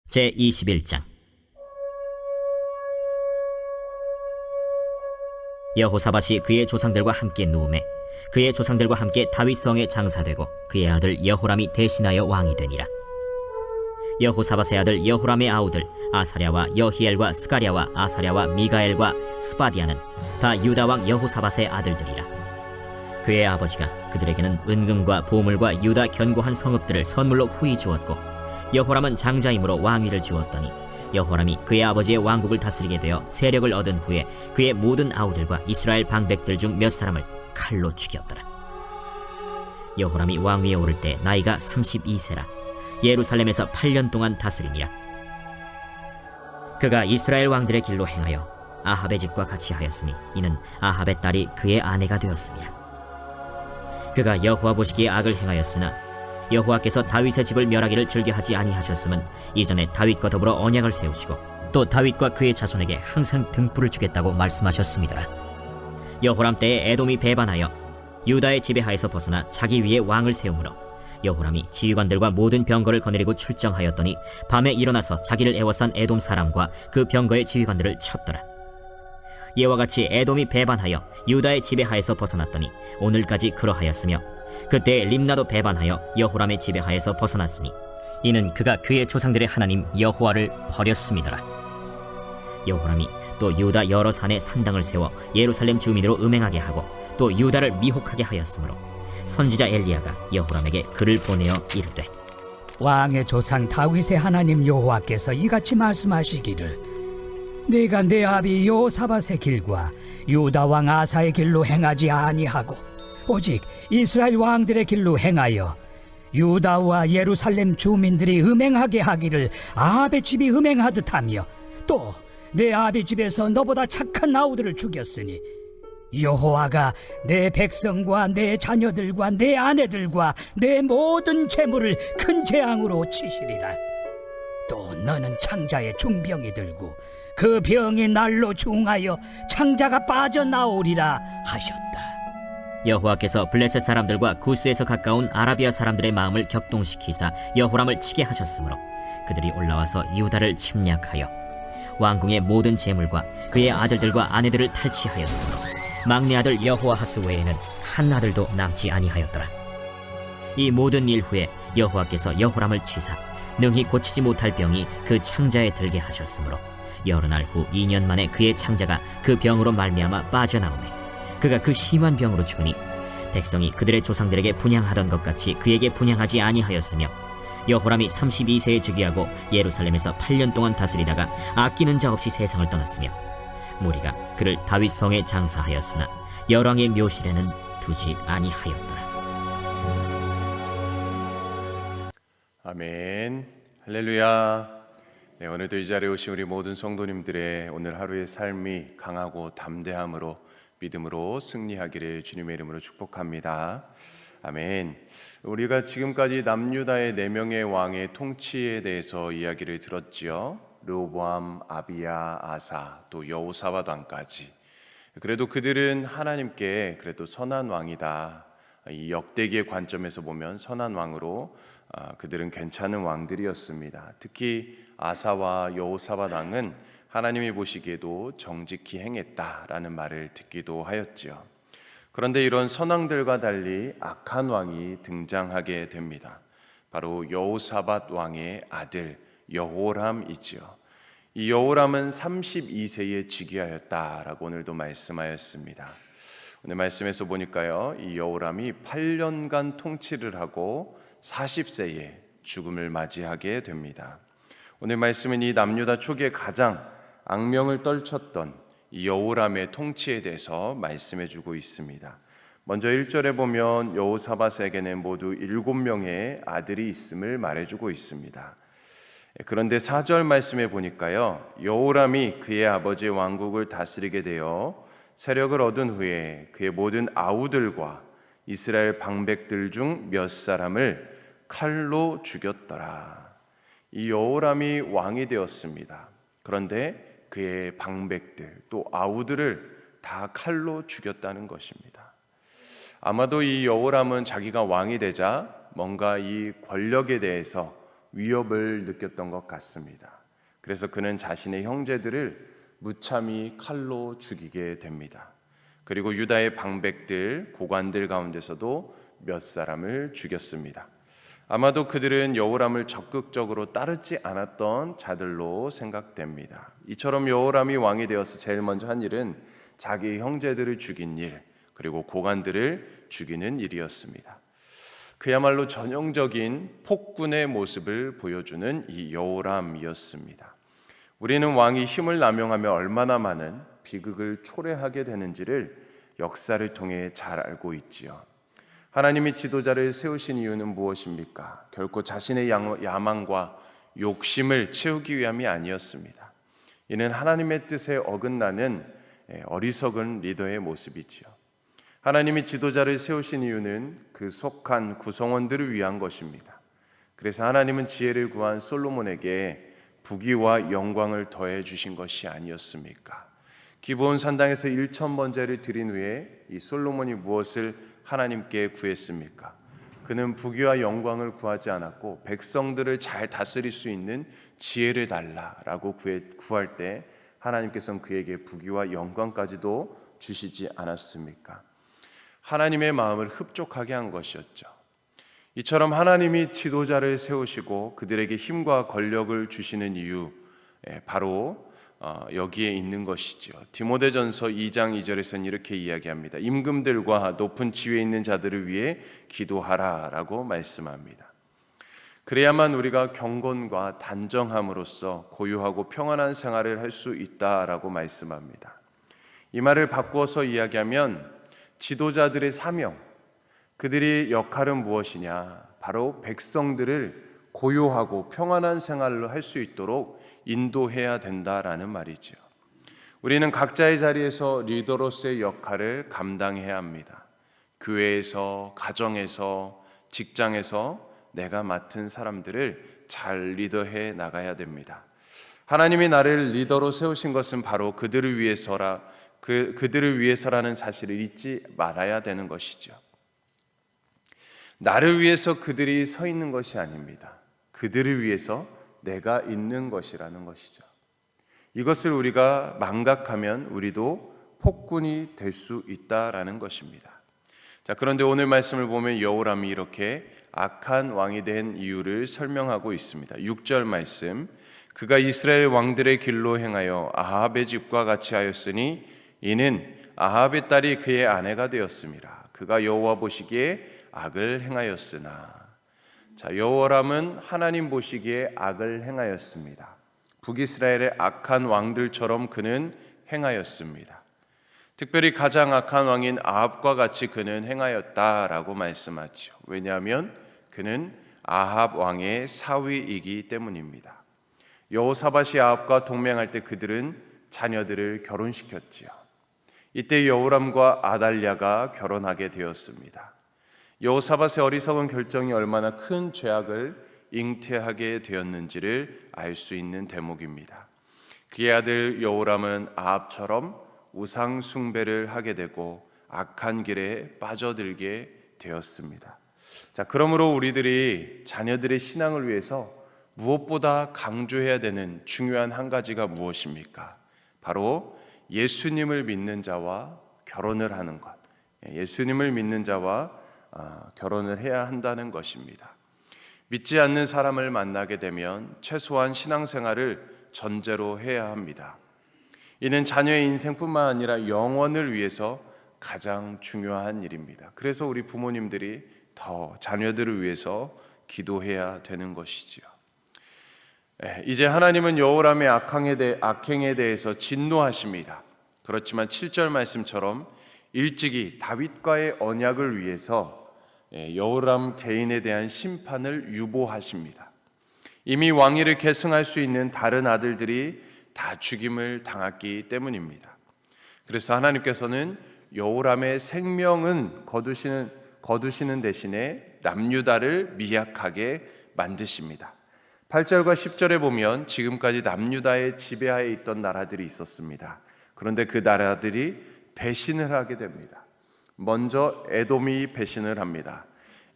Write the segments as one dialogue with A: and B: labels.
A: 제21장. 여호사밧이 그의 조상들과 함께 누우매 그의 조상들과 함께 다윗성에 장사되고 그의 아들 여호람이 대신하여 왕이 되니라. 여호사밧의 아들 여호람의 아우들 아사랴와 여히엘과 스가랴와 아사랴와 미가엘과 스바디아는 다 유다 왕 여호사밧의 아들들이라. 그의 아버지가 그들에게는 은금과 보물과 유다 견고한 성읍들을 선물로 후히 주었고, 여호람은 장자이므로 왕위를 주었더니 여호람이 그의 아버지의 왕국을 다스리게 되어 세력을 얻은 후에 그의 모든 아우들과 이스라엘 방백들 중 몇 사람을 칼로 죽였더라. 여호람이 왕위에 오를 때 나이가 32세라 예루살렘에서 8년 동안 다스리니라. 그가 이스라엘 왕들의 길로 행하여 아합의 집과 같이 하였으니 이는 아합의 딸이 그의 아내가 되었습니다. 그가 여호와 보시기에 악을 행하였으나 여호와께서 다윗의 집을 멸하기를 즐겨하지 아니하셨음은 이전에 다윗과 더불어 언약을 세우시고 또 다윗과 그의 자손에게 항상 등불을 주겠다고 말씀하셨음이더라. 여호람 때에 에돔이 배반하여 유다의 지배하에서 벗어나 자기 위에 왕을 세우므로 여호람이 지휘관들과 모든 병거를 거느리고 출정하였더니 밤에 일어나서 자기를 애워싼 에돔 사람과 그 병거의 지휘관들을 쳤더라. 이와 같이 에돔이 배반하여 유다의 지배하에서 벗어났더니 오늘까지 그러하였으며, 그때 림나도 배반하여 여호람의 지배하에서 벗어났으니 이는 그가 그의 조상들의 하나님 여호와를 버렸음이더라. 여호람이 또 유다 여러 산에 산당을 세워 예루살렘 주민으로 음행하게 하고 또 유다를 미혹하게 하였으므로 선지자 엘리야가 여호람에게 글을 보내어 이르되,
B: 왕의 조상 다윗의 하나님 여호와께서 이같이 말씀하시기를, 내가 내 아비 여호사밧의 길과 유다 왕 아사의 길로 행하지 아니하고 오직 이스라엘 왕들의 길로 행하여 유다와 예루살렘 주민들이 음행하게 하기를 아합의 집이 음행하듯 하며 또 내 아비 집에서 너보다 착한 아우들을 죽였으니 여호와가 내 백성과 내 자녀들과 내 아내들과 내 모든 재물을 큰 재앙으로 치시리라. 또 너는 창자에 중병이 들고 그 병이 날로 중하여 창자가 빠져나오리라 하셨다.
A: 여호와께서 블레셋 사람들과 구스에서 가까운 아라비아 사람들의 마음을 격동시키사 여호람을 치게 하셨으므로 그들이 올라와서 유다를 침략하여 왕궁의 모든 재물과 그의 아들들과 아내들을 탈취하였으므로 막내 아들 여호아하스 외에는 한 아들도 남지 아니하였더라. 이 모든 일 후에 여호와께서 여호람을 치사 능히 고치지 못할 병이 그 창자에 들게 하셨으므로 여러 날 후 2년 만에 그의 창자가 그 병으로 말미암아 빠져나오매 그가 그 심한 병으로 죽으니 백성이 그들의 조상들에게 분향하던 것 같이 그에게 분향하지 아니하였으며, 여호람이 32세에 즉위하고 예루살렘에서 8년 동안 다스리다가 아끼는 자 없이 세상을 떠났으며 무리가 그를 다윗성에 장사하였으나 열왕의 묘실에는 두지 아니하였더라.
C: 아멘. 할렐루야. 네, 오늘도 이 자리에 오신 우리 모든 성도님들의 오늘 하루의 삶이 강하고 담대함으로 믿음으로 승리하기를 주님의 이름으로 축복합니다. 아멘. 우리가 지금까지 남유다의 4명의 왕의 통치에 대해서 이야기를 들었지요. 르호보암, 아비야, 아사, 또 여호사밧 왕까지. 그래도 그들은 하나님께 그래도 선한 왕이다. 이 역대기의 관점에서 보면 선한 왕으로 그들은 괜찮은 왕들이었습니다. 특히 아사와 여호사밧 왕은 하나님이 보시기에도 정직히 행했다라는 말을 듣기도 하였지요. 그런데 이런 선왕들과 달리 악한 왕이 등장하게 됩니다. 바로 여호사밧 왕의 아들 여호람이지요. 이 여호람은 32세에 즉위하였다라고 오늘도 말씀하였습니다. 오늘 말씀에서 보니까요, 이 여호람이 8년간 통치를 하고 40세에 죽음을 맞이하게 됩니다. 오늘 말씀은 이 남유다 초기에 가장 악명을 떨쳤던 이 여호람의 통치에 대해서 말씀해주고 있습니다. 먼저 1절에 보면 여호사밧에게는 모두 7명의 아들이 있음을 말해주고 있습니다. 그런데 4절 말씀에 보니까요, 여호람이 그의 아버지의 왕국을 다스리게 되어 세력을 얻은 후에 그의 모든 아우들과 이스라엘 방백들 중 몇 사람을 칼로 죽였더라. 이 여호람이 왕이 되었습니다. 그런데 그의 방백들 또 아우들을 다 칼로 죽였다는 것입니다. 아마도 이 여호람은 자기가 왕이 되자 뭔가 이 권력에 대해서 위협을 느꼈던 것 같습니다. 그래서 그는 자신의 형제들을 무참히 칼로 죽이게 됩니다. 그리고 유다의 방백들, 고관들 가운데서도 몇 사람을 죽였습니다. 아마도 그들은 여호람을 적극적으로 따르지 않았던 자들로 생각됩니다. 이처럼 여호람이 왕이 되어서 제일 먼저 한 일은 자기 형제들을 죽인 일, 그리고 고관들을 죽이는 일이었습니다. 그야말로 전형적인 폭군의 모습을 보여주는 이 여호람이었습니다. 우리는 왕이 힘을 남용하며 얼마나 많은 비극을 초래하게 되는지를 역사를 통해 잘 알고 있지요. 하나님이 지도자를 세우신 이유는 무엇입니까? 결코 자신의 야망과 욕심을 채우기 위함이 아니었습니다. 이는 하나님의 뜻에 어긋나는 어리석은 리더의 모습이지요. 하나님이 지도자를 세우신 이유는 그 속한 구성원들을 위한 것입니다. 그래서 하나님은 지혜를 구한 솔로몬에게 부귀와 영광을 더해 주신 것이 아니었습니까? 기브온 산당에서 1,000번제를 드린 후에 이 솔로몬이 무엇을 하나님께 구했습니까? 그는 부귀와 영광을 구하지 않았고 백성들을 잘 다스릴 수 있는 지혜를 달라라고 구할 때 하나님께서는 그에게 부귀와 영광까지도 주시지 않았습니까? 하나님의 마음을 흡족하게 한 것이었죠. 이처럼 하나님이 지도자를 세우시고 그들에게 힘과 권력을 주시는 이유, 바로 여기에 있는 것이죠. 디모데전서 2장 2절에서는 이렇게 이야기합니다. 임금들과 높은 지위에 있는 자들을 위해 기도하라라고 말씀합니다. 그래야만 우리가 경건과 단정함으로써 고요하고 평안한 생활을 할 수 있다라고 말씀합니다. 이 말을 바꾸어서 이야기하면 지도자들의 사명, 그들의 역할은 무엇이냐? 바로 백성들을 고요하고 평안한 생활을 할 수 있도록 인도해야 된다라는 말이죠. 우리는 각자의 자리에서 리더로서의 역할을 감당해야 합니다. 교회에서, 가정에서, 직장에서 내가 맡은 사람들을 잘 리더해 나가야 됩니다. 하나님이 나를 리더로 세우신 것은 바로 그들을 위해서라는 사실을 잊지 말아야 되는 것이죠. 나를 위해서 그들이 서 있는 것이 아닙니다. 그들을 위해서 내가 있는 것이라는 것이죠. 이것을 우리가 망각하면 우리도 폭군이 될 수 있다라는 것입니다. 자, 그런데 오늘 말씀을 보면 여호람이 이렇게 악한 왕이 된 이유를 설명하고 있습니다. 6절 말씀, 그가 이스라엘 왕들의 길로 행하여 아합의 집과 같이 하였으니 이는 아합의 딸이 그의 아내가 되었습니다. 그가 여호와 보시기에 악을 행하였으나. 자, 여호람은 하나님 보시기에 악을 행하였습니다. 북이스라엘의 악한 왕들처럼 그는 행하였습니다. 특별히 가장 악한 왕인 아합과 같이 그는 행하였다라고 말씀하죠. 왜냐하면 그는 아합 왕의 사위이기 때문입니다. 여호사밧이 아합과 동맹할 때 그들은 자녀들을 결혼시켰지요. 이때 여호람과 아달랴가 결혼하게 되었습니다. 여호사밧의 어리석은 결정이 얼마나 큰 죄악을 잉태하게 되었는지를 알 수 있는 대목입니다. 그의 아들 여호람은 아합처럼 우상 숭배를 하게 되고 악한 길에 빠져들게 되었습니다. 자, 그러므로 우리들이 자녀들의 신앙을 위해서 무엇보다 강조해야 되는 중요한 한 가지가 무엇입니까? 바로 예수님을 믿는 자와 결혼을 하는 것. 예수님을 믿는 자와 결혼을 해야 한다는 것입니다. 믿지 않는 사람을 만나게 되면 최소한 신앙생활을 전제로 해야 합니다. 이는 자녀의 인생뿐만 아니라 영원을 위해서 가장 중요한 일입니다. 그래서 우리 부모님들이 더 자녀들을 위해서 기도해야 되는 것이지요. 이제 하나님은 여호람의 악행에 대해서 진노하십니다. 그렇지만 7절 말씀처럼 일찍이 다윗과의 언약을 위해서 여호람 개인에 대한 심판을 유보하십니다. 이미 왕위를 계승할 수 있는 다른 아들들이 다 죽임을 당했기 때문입니다. 그래서 하나님께서는 여호람의 생명은 거두시는 대신에 남유다를 미약하게 만드십니다. 8절과 10절에 보면 지금까지 남유다의 지배하에 있던 나라들이 있었습니다. 그런데 그 나라들이 배신을 하게 됩니다. 먼저 에돔이 배신을 합니다.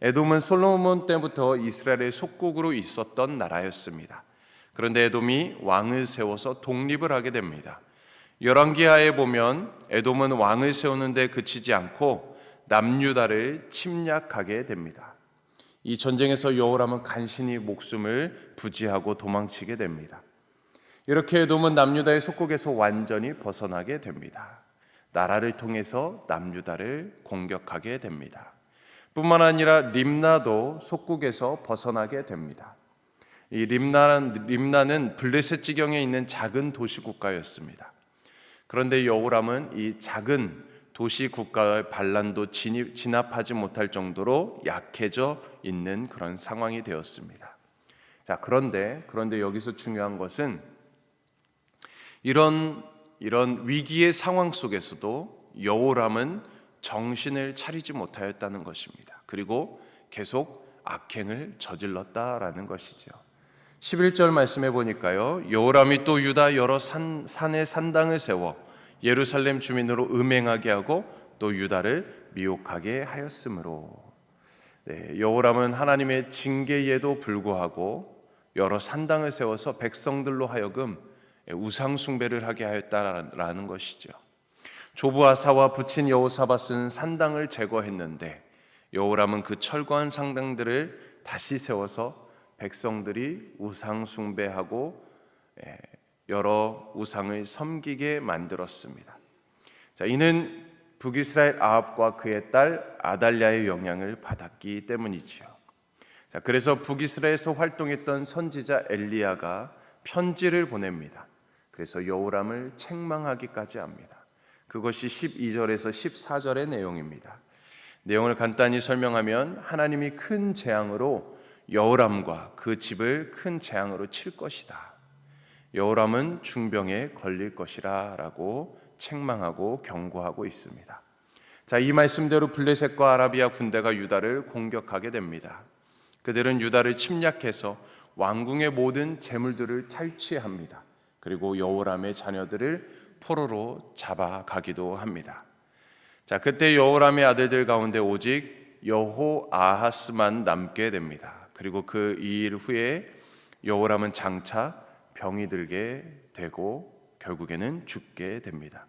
C: 에돔은 솔로몬 때부터 이스라엘의 속국으로 있었던 나라였습니다. 그런데 에돔이 왕을 세워서 독립을 하게 됩니다. 열왕기하에 보면 에돔은 왕을 세우는데 그치지 않고 남유다를 침략하게 됩니다. 이 전쟁에서 여호람은 간신히 목숨을 부지하고 도망치게 됩니다. 이렇게 에돔은 남유다의 속국에서 완전히 벗어나게 됩니다. 나라를 통해서 남유다를 공격하게 됩니다. 뿐만 아니라 림나도 속국에서 벗어나게 됩니다. 이 림나는 블레셋 지경에 있는 작은 도시 국가였습니다. 그런데 여호람은 이 작은 도시 국가의 반란도 진압하지 못할 정도로 약해져 있는 그런 상황이 되었습니다. 자, 그런데 여기서 중요한 것은 이런 위기의 상황 속에서도 여호람은 정신을 차리지 못하였다는 것입니다. 그리고 계속 악행을 저질렀다라는 것이죠. 11절 말씀해 보니까요, 여호람이 또 유다 여러 산에 산당을 세워 예루살렘 주민으로 음행하게 하고 또 유다를 미혹하게 하였으므로. 여호람은 하나님의 징계에도 불구하고 여러 산당을 세워서 백성들로 하여금 우상 숭배를 하게 하였다라는 것이죠. 조부 아사와 부친 여호사밧은 산당을 제거했는데 여호람은 그 철거한 산당들을 다시 세워서 백성들이 우상 숭배하고 여러 우상을 섬기게 만들었습니다. 자, 이는 북이스라엘 아합과 그의 딸 아달랴의 영향을 받았기 때문이지요. 자, 그래서 북이스라엘에서 활동했던 선지자 엘리야가 편지를 보냅니다. 그래서 여호람을 책망하기까지 합니다. 그것이 12절에서 14절의 내용입니다. 내용을 간단히 설명하면 하나님이 큰 재앙으로 여호람과 그 집을 큰 재앙으로 칠 것이다. 여호람은 중병에 걸릴 것이라 라고 책망하고 경고하고 있습니다. 자, 이 말씀대로 블레셋과 아라비아 군대가 유다를 공격하게 됩니다. 그들은 유다를 침략해서 왕궁의 모든 재물들을 탈취합니다. 그리고 여호람의 자녀들을 포로로 잡아가기도 합니다. 자, 그때 여호람의 아들들 가운데 오직 여호아하스만 남게 됩니다. 그리고 그 2일 후에 여호람은 장차 병이 들게 되고 결국에는 죽게 됩니다.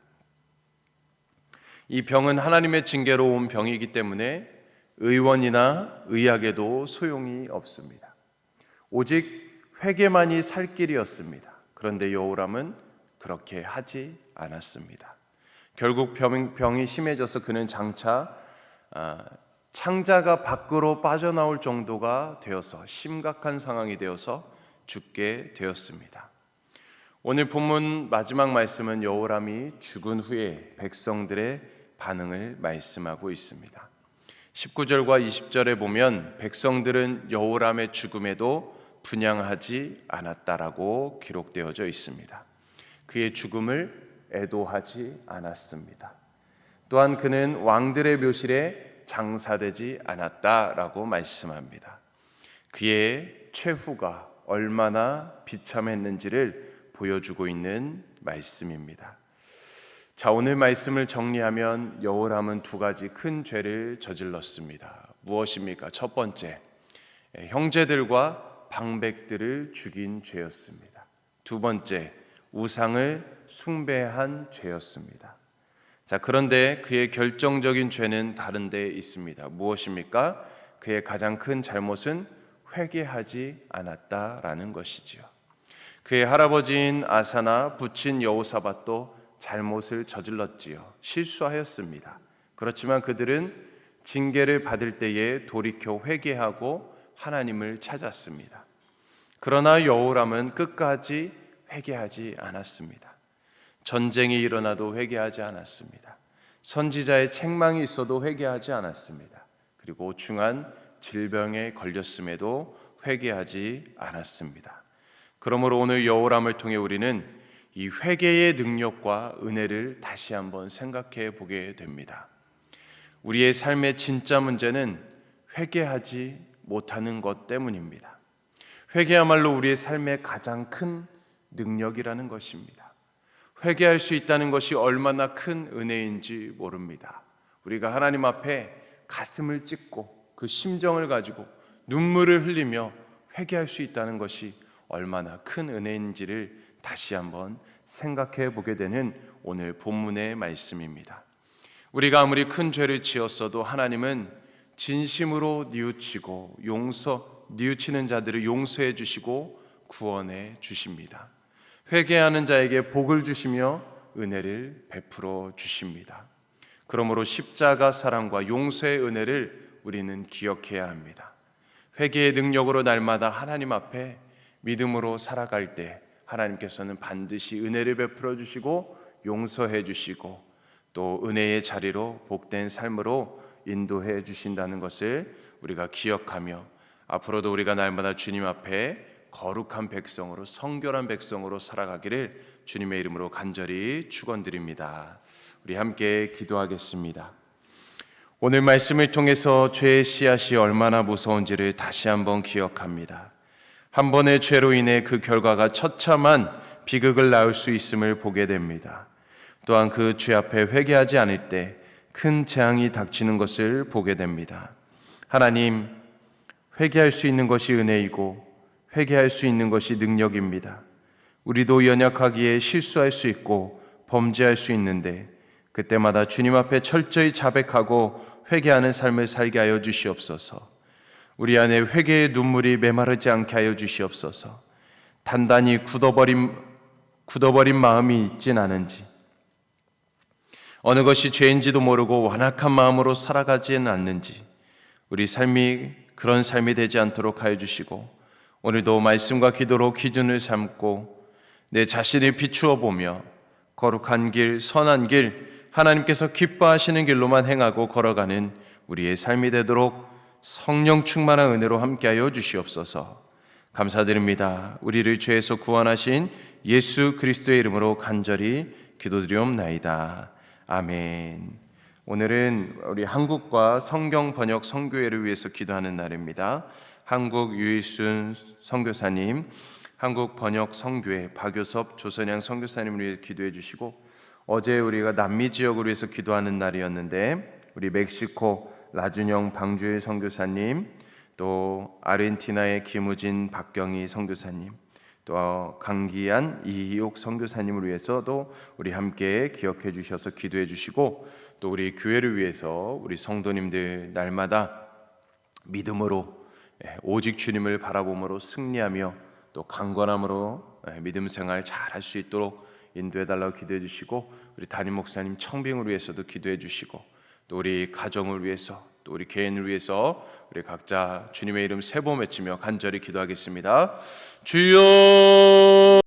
C: 이 병은 하나님의 징계로 온 병이기 때문에 의원이나 의학에도 소용이 없습니다. 오직 회개만이 살 길이었습니다. 그런데 여호람은 그렇게 하지 않았습니다. 결국 병이 심해져서 그는 장차 창자가 밖으로 빠져나올 정도가 되어서 심각한 상황이 되어서 죽게 되었습니다. 오늘 본문 마지막 말씀은 여호람이 죽은 후에 백성들의 반응을 말씀하고 있습니다. 19절과 20절에 보면 백성들은 여호람의 죽음에도 분향하지 않았다라고 기록되어져 있습니다. 그의 죽음을 애도하지 않았습니다. 또한 그는 왕들의 묘실에 장사되지 않았다라고 말씀합니다. 그의 최후가 얼마나 비참했는지를 보여주고 있는 말씀입니다. 자, 오늘 말씀을 정리하면 여호람은 두 가지 큰 죄를 저질렀습니다. 무엇입니까? 첫 번째, 형제들과 방백들을 죽인 죄였습니다. 두 번째, 우상을 숭배한 죄였습니다. 자, 그런데 그의 결정적인 죄는 다른 데에 있습니다. 무엇입니까? 그의 가장 큰 잘못은 회개하지 않았다라는 것이지요. 그의 할아버지인 아사나 부친 여호사밧도 잘못을 저질렀지요. 실수하였습니다. 그렇지만 그들은 징계를 받을 때에 돌이켜 회개하고 하나님을 찾았습니다. 그러나 여호람은 끝까지 회개하지 않았습니다. 전쟁이 일어나도 회개하지 않았습니다. 선지자의 책망이 있어도 회개하지 않았습니다. 그리고 중한 질병에 걸렸음에도 회개하지 않았습니다. 그러므로 오늘 여호람을 통해 우리는 이 회개의 능력과 은혜를 다시 한번 생각해 보게 됩니다. 우리의 삶의 진짜 문제는 회개하지 못하는 것 때문입니다. 회개야말로 우리의 삶의 가장 큰 능력이라는 것입니다. 회개할 수 있다는 것이 얼마나 큰 은혜인지 모릅니다. 우리가 하나님 앞에 가슴을 찢고 그 심정을 가지고 눈물을 흘리며 회개할 수 있다는 것이 얼마나 큰 은혜인지를 다시 한번 생각해 보게 되는 오늘 본문의 말씀입니다. 우리가 아무리 큰 죄를 지었어도 하나님은 진심으로 뉘우치는 자들을 용서해 주시고 구원해 주십니다. 회개하는 자에게 복을 주시며 은혜를 베풀어 주십니다. 그러므로 십자가 사랑과 용서의 은혜를 우리는 기억해야 합니다. 회개의 능력으로 날마다 하나님 앞에 믿음으로 살아갈 때 하나님께서는 반드시 은혜를 베풀어 주시고 용서해 주시고 또 은혜의 자리로 복된 삶으로 인도해 주신다는 것을 우리가 기억하며 앞으로도 우리가 날마다 주님 앞에 거룩한 백성으로 성결한 백성으로 살아가기를 주님의 이름으로 간절히 축원드립니다. 우리 함께 기도하겠습니다. 오늘 말씀을 통해서 죄의 씨앗이 얼마나 무서운지를 다시 한번 기억합니다. 한 번의 죄로 인해 그 결과가 처참한 비극을 낳을 수 있음을 보게 됩니다. 또한 그 죄 앞에 회개하지 않을 때 큰 재앙이 닥치는 것을 보게 됩니다. 하나님, 회개할 수 있는 것이 은혜이고 회개할 수 있는 것이 능력입니다. 우리도 연약하기에 실수할 수 있고 범죄할 수 있는데 그때마다 주님 앞에 철저히 자백하고 회개하는 삶을 살게 하여 주시옵소서. 우리 안에 회개의 눈물이 메마르지 않게 하여 주시옵소서. 단단히 굳어버린 마음이 있진 않은지, 어느 것이 죄인지도 모르고 완악한 마음으로 살아가지는 않는지 우리 삶이 그런 삶이 되지 않도록 하여 주시고 오늘도 말씀과 기도로 기준을 삼고 내 자신을 비추어 보며 거룩한 길, 선한 길, 하나님께서 기뻐하시는 길로만 행하고 걸어가는 우리의 삶이 되도록 성령 충만한 은혜로 함께하여 주시옵소서. 감사드립니다. 우리를 죄에서 구원하신 예수 그리스도의 이름으로 간절히 기도드리옵나이다. 아멘. 오늘은 우리 한국과 성경 번역 선교회를 위해서 기도하는 날입니다. 한국 유일순 선교사님, 한국 번역 선교회 박효섭 조선양 선교사님을 위해 기도해 주시고, 어제 우리가 남미 지역을 위해서 기도하는 날이었는데 우리 멕시코 라준영 방주일 선교사님, 또 아르헨티나의 김우진 박경희 선교사님, 또 강기안 이희옥 선교사님을 위해서도 우리 함께 기억해 주셔서 기도해 주시고, 또 우리 교회를 위해서 우리 성도님들 날마다 믿음으로 오직 주님을 바라봄으로 승리하며 또 강건함으로 믿음 생활 잘 할 수 있도록 인도해 달라고 기도해 주시고, 우리 담임 목사님 청빙을 위해서도 기도해 주시고, 또 우리 가정을 위해서, 또 우리 개인을 위해서 우리 각자 주님의 이름 세 번 외치며 간절히 기도하겠습니다. 주여